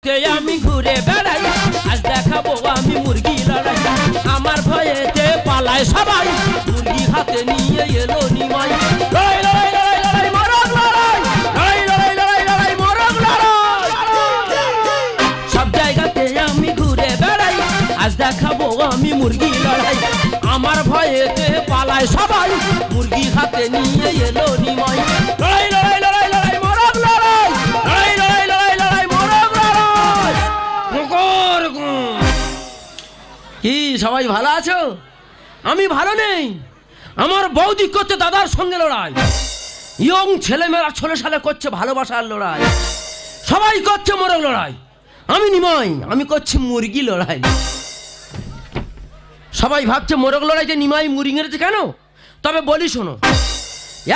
জায়গাতে আমি ঘুরে বেড়াই, আজ দেখাবো আমি মুরগি লড়াই। আমার ভয়েতে পালায় সবাই, মুরগি হাতে নিয়ে এলো নিমাই। লড়াই লড়াই লড়াই লড়াই মরগ লড়াই, লড়াই লড়াই লড়াই লড়াই মরগ লড়াই। সব জায়গাতে আমি ঘুরে বেড়াই, আজ দেখাবো আমি মুরগি লড়াই। আমার ভয়েতে পালায় সবাই, মুরগি হাতে নিয়ে এলো নিমাই। লড়াই লড়াই লড়াই লড়াই মরগ লড়াই, লড়াই লড়াই লড়াই লড়াই মরগ লড়াই। কি সবাই ভালো আছো? আমি ভালো নেই। আমার বৌদি করছে দাদার সঙ্গে লড়াই, ইয়ং ছেলেমেয়েরা ছোলে সালে করছে ভালোবাসার লড়াই, সবাই করছে মরগ লড়াই। আমি নিমাই, আমি করছি মুরগি লড়াই। সবাই ভাবছে মোরগ লড়াইতে নিমাই মুরগি মেরেছে কেন? তবে বলি শোনো,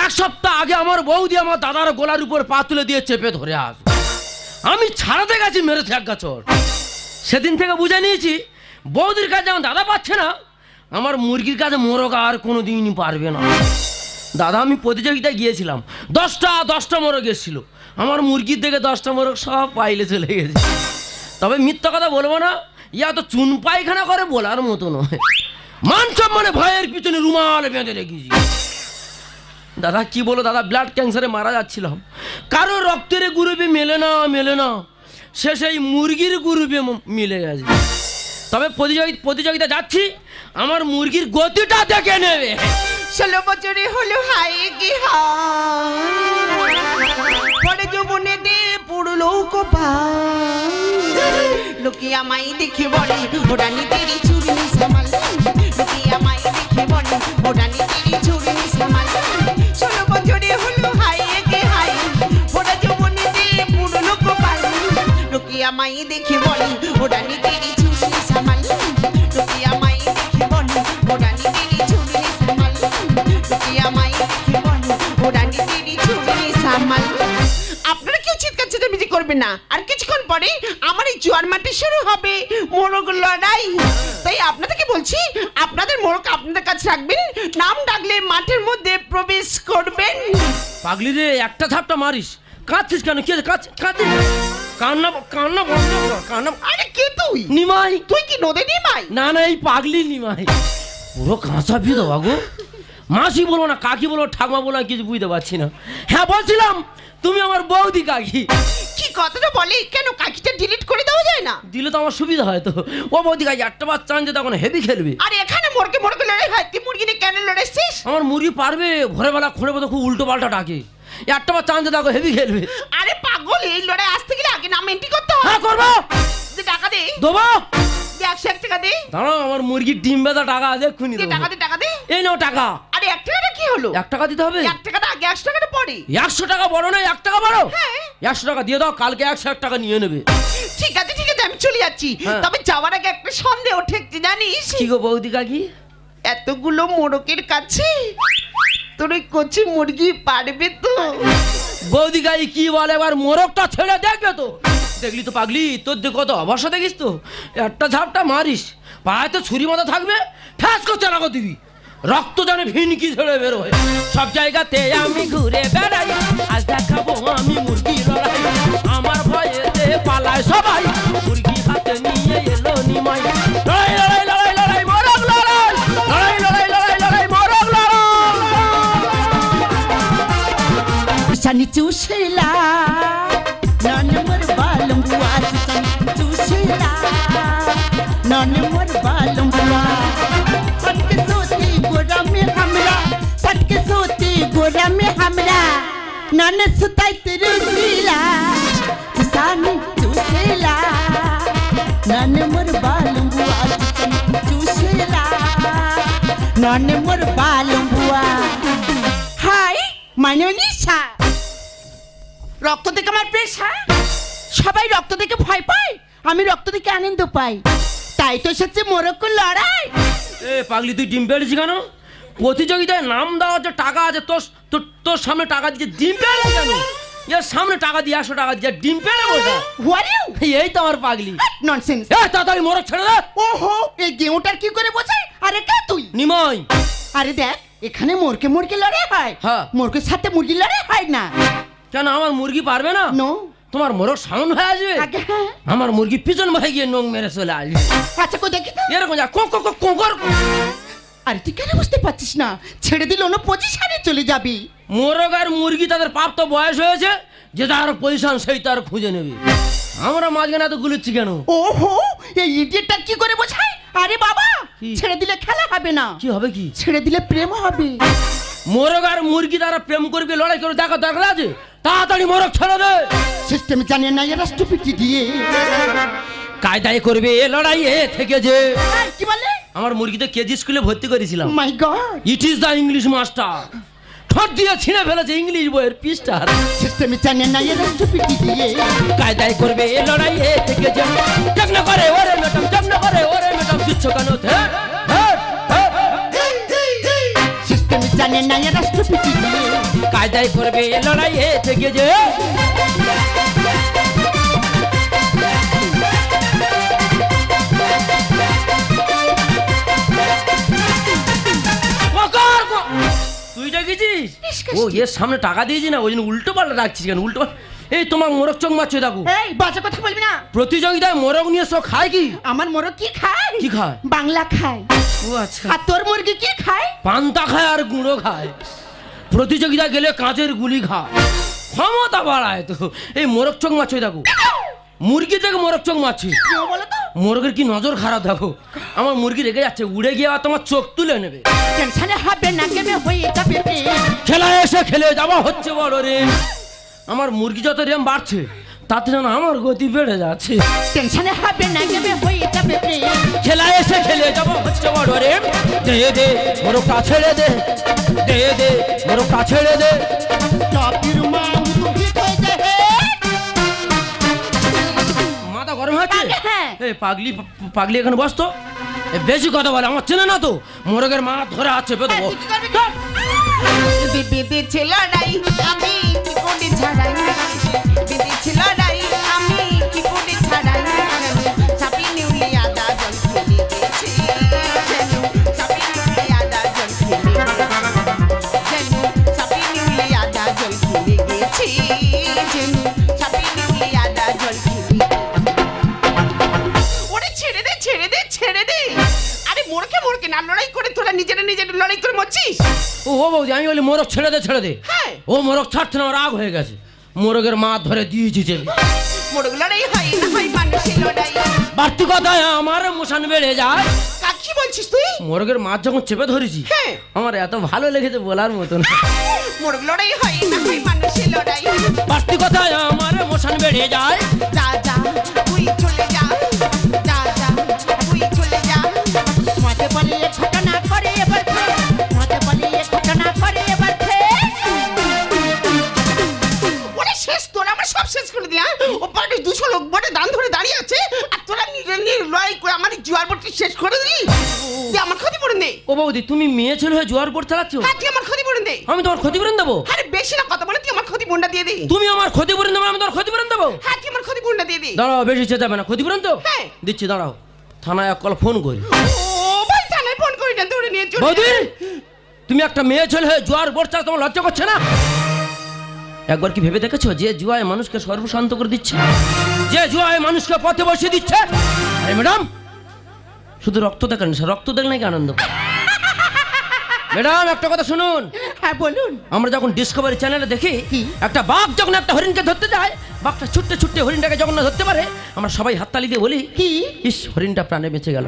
এক সপ্তাহ আগে আমার বৌদি আমার দাদার গোলার উপর পা তুলে দিয়ে চেপে ধরে আস, আমি ছাড়াতে গেছি, মেরেছে এক গাছর। সেদিন থেকে বুঝে নিয়েছি বৌদির কাছে আমার দাদা পাচ্ছে না, আমার মুরগির কাছে মোরগ আর কোনো দিনই পারবে না। দাদা আমি প্রতিযোগিতায় গিয়েছিলাম, 10টা মোরগ এসেছিল, আমার মুরগির থেকে 10টা মোরগ সব পাইলে চলে গেছে। তবে মিথ্যা কথা বলবো না, ইয়া তো চুন পায়খানা করে বলার মতো নয়। মান সম্মানে ভয়ের পিছনে রুমাল বেঁধে রেখেছি। দাদা কি বলো দাদা, ব্লাড ক্যান্সারে মারা যাচ্ছিলাম, কারো রক্তের গ্রুপে মেলে না, সে সেই মুরগির গ্রুপে মিলে গেছে। তবে প্রতিযোগিতা যাচ্ছি, আমার মুরগির গতিটা দেখে নেবে। 16 বছরে হলো হাই কি পরে যৌবনে দে পুরলো কোপা, লোকে আমায় দেখে বলে ওরানি তেরি চুরি সামাল, লোকে আমায় দেখে বলে ওরানি তেরি চুরি সামাল। 16 বছরে হলো হাই কি পরে যৌবনে দে পুরলো কোপা, লোকে আমায় দেখে বলে ওরানি তেরি চুরি সামাল, লোকে আমায় দেখে বলে ওরানি তেরি চুরি সামাল, লোকে আমায় দেখে বলে ওরানি তেরি চুরি সামাল। আপনারা কেউ চিৎকার চেঁচামেচি করবেন না, আর কিছুক্ষণ পরে আমার এই জোয়ার মাটি শুরু হবে মোরগ লড়াই। তাই আপনাদেরকে বলছি, আপনাদের মোরগ আপনাদের কাছে রাখবেন, নাম ডাকলে মাঠের মধ্যে প্রবেশ করবেন। পাগলি রে, একটা ঝাপটা মারিস, কাঁদছিস কেন? কি কান্না কান্না বন্ধ কর, কান্না। আরে কে তুই? নিমাই। তুই কি নদে নিমাই? না না, এই পাগলি নিমাই, পুরো কাঁচা বিধবা গো। মাসি বলবো না, কাকি বলবো, ঠাকুমা বলবো, কিছু বুঝতে পারছি না। হ্যাঁ বলছিলাম, তুমি আমার বৌদি কাকি। কি কথাটা বলি, কেন কাকিটা ডিলিট করে দেওয়া যায় না? দিলে তো আমার সুবিধা হয় তো। ও বৌদি কাকি, একটা বাচ্চা আনছে, তখন হেভি খেলবে। আরে এখানে মোরগে লড়াই হয়, তুই মুরগি নিয়ে কেন লড়েছিস? আমার মুরগি পারবে, ভোরবেলা খোঁড়ে তো খুব উল্টো পাল্টা ডাকে, একটা বাচ্চা আনছে, দেখো হেভি খেলবে। আরে পাগল, এই লড়াই আসতে গেলে আগে নাম এন্ট্রি করতে হয়। হ্যাঁ করবো। টাকা দে। দেবো। 101 টাকা দে। দাঁড়াও, আমার মুরগির ডিম বেঁধা টাকা আছে, এক্ষুনি টাকা দে। এই নাও টাকা। আরে 1 টাকাটা কি হলো? 1 টাকা দিতে হবে। 1 টাকাটা আগে, 100 টাকাটা পরে। 100 টাকা বড় না, 1 টাকা বড়? হ্যাঁ। 100 টাকা দিয়ে দাও, কালকে 101 টাকা নিয়ে নেবে। ঠিক আছে আমি চলে যাচ্ছি। তবে যাওয়ার আগে একটা সন্দেহ ঠেকতে জানিস? কি গো বৌদি কাকি? এতগুলো মোরগের কাছে তোর ওই কচি মুরগি পারবে তো? বৌদি কাকি কি বলে, এবার মোরগটা ছেড়ে দেখবে তো। দেখলি তো পাগলি, তোর যে কত অবস্থা দেখিস তো, একটা ঝাপটা মারিস, পায়ে তো ছুরি মাথা থাকবে, ঠাস করতে লাগো দিবি, রক্ত জানে ফিনকি ছেড়ে বেরোয়। সব জায়গাতে আমি ঘুরে বেড়াই, আজ দেখাবো আমি মুরগি লড়াই। আমার ভয়েতে পালায় সবাই, মুরগি হাতে নিয়ে এলো নিমাই। লড়াই লড়াই লড়াই লড়াই মরগ লড়াই, লড়াই লড়াই লড়াই লড়াই মরগ লড়াই। সানি চুষলা নানে মোর বালম বুয়া, সানি চুষলা নানে মোর বালম বুয়া। সটকে সোতি গোরা মে हमरा, সটকে সোতি গোরা মে हमरा, নানে সুতাই তেরে নীলা, সানি চুষলা নানে মোর বালম বুয়া, সানি চুষলা নানে মোর বালম বুয়া। হাই মানে নিশা, রক্ত দেখে আমার প্রেশার, সবাই রক্ত দেখে ভয় পায়, আমি রক্ত দেখে আনন্দ পাই, তাই তো এসেছে মোরগ লড়াই। এ পাগলি, তুই ডিম পেড়েছিস কেন? প্রতিযোগিতায় নাম দেওয়ার যে টাকা আছে, তোর সামনে টাকা দিয়ে ডিম পেড়ে কেন? এর সামনে টাকা দিয়ে 100 টাকা দিয়ে ডিম পেড়ে বসে। এই তো আমার পাগলি। ননসেন্স। তাড়াতাড়ি মোরগ ছেড়ে দে। ওহো, এই গেঁওটার কি করে বোঝে? আরে কে তুই? নিমাই। আরে দেখ, এখানে মুরগি লড়াই হয়, হ্যাঁ। মুরগির সাথে মুরগি লড়াই হয় না। কেন, আমার মুরগি পারবে না? নো। তোমার মোরগ সাউন্ড হয়ে আসবে আগে হ্যাঁ। আমার মুরগি পিছন ভাই গিয়ে নোং মেরে চলে আসবে আচ্ছা কই দেখি তো। এরকম যা কোঁ কোঁ কোঁ কোঁ কর। আরে তুই কেন বুঝতে পারছিস না? ছেড়ে দিলে অন্য পজিশনে চলে যাবি। মোরগ আর মুরগি তাদের প্রাপ্ত বয়স হয়েছে, যে তার পজিশন সেই তার খুঁজে নেবে। আমরা মাঝখানে এত গুলিচ্ছি কেন? ওহো, এই ইডিয়েটটা কি করে বোঝায়? আরে বাবা, কি? ছেড়ে দিলে খেলা হবে না, কি হবে কি? ছেড়ে দিলে প্রেম হবে। মোরগ আর মুরগি তারা প্রেম করবে, লড়াই করে দেখা দরকার আছে? তাড়াতাড়ি মোরগ ছেড়ে দে। সিস্টেম জানে না এরা স্টুপিটি দিয়ে। কায়দায় করবে এ লড়াই এ থেকে যে। এই, কি বলে? আমার মুরগিতে কেজি স্কুলে ভর্তি করেছিলাম। My God, it is the English master. ঠোঁট দিয়ে ছিঁড়ে ফেলেছে ইংলিশ বইয়ের পৃষ্ঠার। সিস্টেম জানে না এরা স্টুপিটি দিয়ে। কায়দায় করবে এ লড়াই এ থেকে যে। যত্ন করে ওরে ম্যাডাম, যত্ন করে ওরে ম্যাডাম, দিচ্ছ কেন? সিস্টেম জানে না এরা স্টুপিটি দিয়ে। কায়দায় করবে এ লড়াই এ থেকে যে। তুই দেখেছিস? ও এর সামনে টাকা দিয়েছি না, ওই জন্য উল্টো পাল্টা ডাকছিস কেন? উল্টো পাল্টা। এই তোমার মোরগ চোখ মারছে দেখো। এই বাজে কথা বলবি না। প্রতিযোগিতায় মোরগ নিয়ে সব খায় কি? আমার মোরগ কি খায়? কি খায়? বাংলা খায়। ও আচ্ছা। আর তোর মুরগি কি খায়? পান্তা খায় আর গুঁড়ো খায়। প্রতিযোগিতা গেলে কাঁচের গুলি খায়, ক্ষমতা বাড়ায় তো। এই মোরগ চোখ মারছে দেখো, মুরগি থেকে মোরগ চোখ মারছে। কেউ বলো তো। মোরগের কি নজর খারাপ দেখো। আমার মুরগি রেগে যাচ্ছে, উড়ে গিয়ে আর তোমার চোখ তুলে নেবে। টেনশনে হবে না, গেমে হয়ে যাবে প্রেম। খেলায় এসে খেলে যাওয়া হচ্ছে বড় রে। আমার মুরগি যত রেম বাড়ছে, তাতে যেন আমার গতি বেড়ে যাচ্ছে। টেনশনে হবে না, গেমে হয়ে যাবে প্রেম। খেলায় এসে খেলে যাওয়া হচ্ছে বড় রে। দে দে মোরগটা ছেড়ে দে, দে দে মোরগটা ছেড়ে দে। টপির মাম তুই কই দে হে। মাথা গরম হচ্ছে? হ্যাঁ। এই পাগলি পাগলি এখানে বস তো। বেশি কথা বলে, আমার চেনে না তো। মোরগের মা ধরে আছে পেতো। বিদেছে লড়াই আমি কি করে ছাড়াই, বিদেছে লড়াই আমি কি করে ছাড়াই। চাপি নিউলি আদা জল খেলে গেছে, চাপি নিউলি আদা জল খেলে গেছে, চাপি নিউলি আদা জল খেলে গেছে, চাপি নিউলি আদা জল খেলে। ওরে ছেড়ে দে ছেড়ে দে ছেড়ে দে। আরে মোরকে মোরকে না লড়াই করে তোরা নিজেরা নিজেরা লড়াই করে মরছিস। ও বৌদি, আমি বলি মোরগ ছেড়ে দে ছেড়ে দে। হ্যাঁ। ও মোরগ ছাড়ছে না, রাগ হয়ে গেছে। মোরগের মা ধরে দিয়েছি চেপে। মোরগ লড়াই হয় না হয় মানুষের লড়াই। বাড়তি কথায় আমার মোশান বেড়ে যায়। কাকি বলছিস তুই? মোরগের মাছ যখন চেপে ধরেছি, হ্যাঁ। আমার এত ভালো লেগেছে বলার মতন। মোরগ লড়াই হয় না হয় মানুষের লড়াই। বাড়তি কথায় আমার মোশান বেড়ে যায়। যা যা তুই চলে যা, যা যা তুই চলে যা। মতে বলে ঘটনা করে এবার ফের, মতে বলে ঘটনা করে এবার ফের। ওরে শেষ তোরা আমার সব শেষ করে দিয়া। ও পার্টি 200 লোক বটে দান ধরে দাঁড়িয়ে আছে, আর তোরা নিজে নিজে লড়াই করে আমার জোয়ার বটে শেষ করে দিলি। তুই আমার ক্ষতিপূরণ দে। ও বৌদি, তুমি মেয়ে ছেলে হয়ে জোয়ার বোর্ড চালাচ্ছ? হ্যাঁ তুই আমার ক্ষতিপূরণ দে। আমি তোমার ক্ষতিপূরণ দেবো? আরে বেশি না কথা বলে তুই আমার ক্ষতিপূরণটা দিয়ে দে। তুমি আমার ক্ষতিপূরণ দেবো, আমি তোমার ক্ষতিপূরণ দেবো? হ্যাঁ তুই আমার ক্ষতিপূরণটা দিয়ে দে। দাঁড়াও, বেশি চেঁচাবে না। ক্ষতিপূরণ তো হ্যাঁ। দিচ্ছি, দাঁড়াও। থানায় এক কল ফোন করি। ও ভাই থানায় ফোন করি না, ধরে নিয়ে চলে বৌদি, যা। তুমি একটা মেয়ে ছেলে হয়ে জোয়ার বোর্ড চালাচ্ছ, তোমার লজ্জা করছে না? একবার কি ভেবে দেখেছো যে জুয়ায় মানুষকে সর্বশান্ত করে দিচ্ছে, যে জুয়ায় মানুষকে পথে বসিয়ে দিচ্ছে? আরে ম্যাডাম, শুধু রক্ত দেখেন, রক্ত দেখলে কি আনন্দ। ম্যাডাম একটা কথা শুনুন। হ্যাঁ বলুন। আমরা যখন ডিসকভারি চ্যানেলে দেখি কি? একটা বাঘ যখন একটা হরিণকে ধরতে যায়, বাঘটা ছুটতে ছুটতে হরিণটাকে যখন না ধরতে পারে, আমরা সবাই হাততালি দিয়ে বলি কি? ইস, হরিণটা প্রাণে বেঁচে গেল।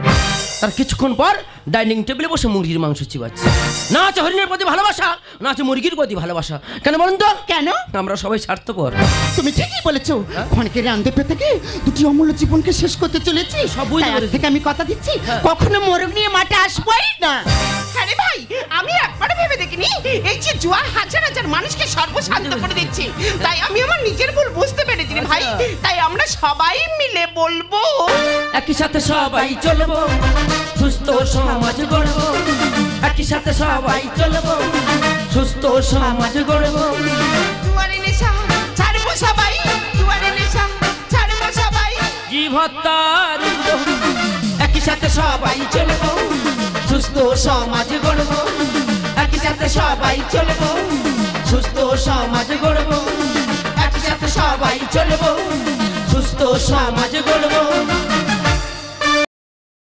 তার কিছুক্ষণ পর ডাইনিং টেবিলে বসে মুরগির মাংস চিবাচ্ছে। না আছে হরিণের প্রতি ভালোবাসা, না আছে মুরগির প্রতি ভালোবাসা। কেন বলুন তো? কেন? আমরা সবাই স্বার্থপর। তুমি ঠিকই বলেছো। ক্ষণকে রান্দে পেতে গিয়ে দুটি অমূল্য জীবনকে শেষ করতে চলেছি। সব বুঝতে তাই আজ পেরেছি। থেকে আমি কথা দিচ্ছি, হ্যাঁ। কখনো মোরগ নিয়ে মাঠে আসবোই না। হ্যাঁ রে ভাই, আমি একবারও ভেবে দেখিনি এই যে জুয়া হাজার হাজার মানুষকে সর্বশান্ত করে দিচ্ছে। তাই আমি আমার নিজের ভুল বুঝতে পেরেছি রে ভাই। তাই আমরা সবাই মিলে বলবো, একই সাথে সবাই চলবো, সুস্থ সমাজ গড়বো। একই সাথে সবাই চলবো, সুস্থ সমাজ গড়বো। জুয়ারে নেশা ছাড়বো সবাই, জুয়ারে নেশা ছাড়বো সবাই। জীব হত্যার বিরোধ। একই সাথে সবাই চলবো, সুস্থ সমাজ গড়বো। একই সাথে সবাই চলবো, সুস্থ সমাজ গড়বো। একই সাথে সবাই চলবো সুস্থ সমাজ গড়ব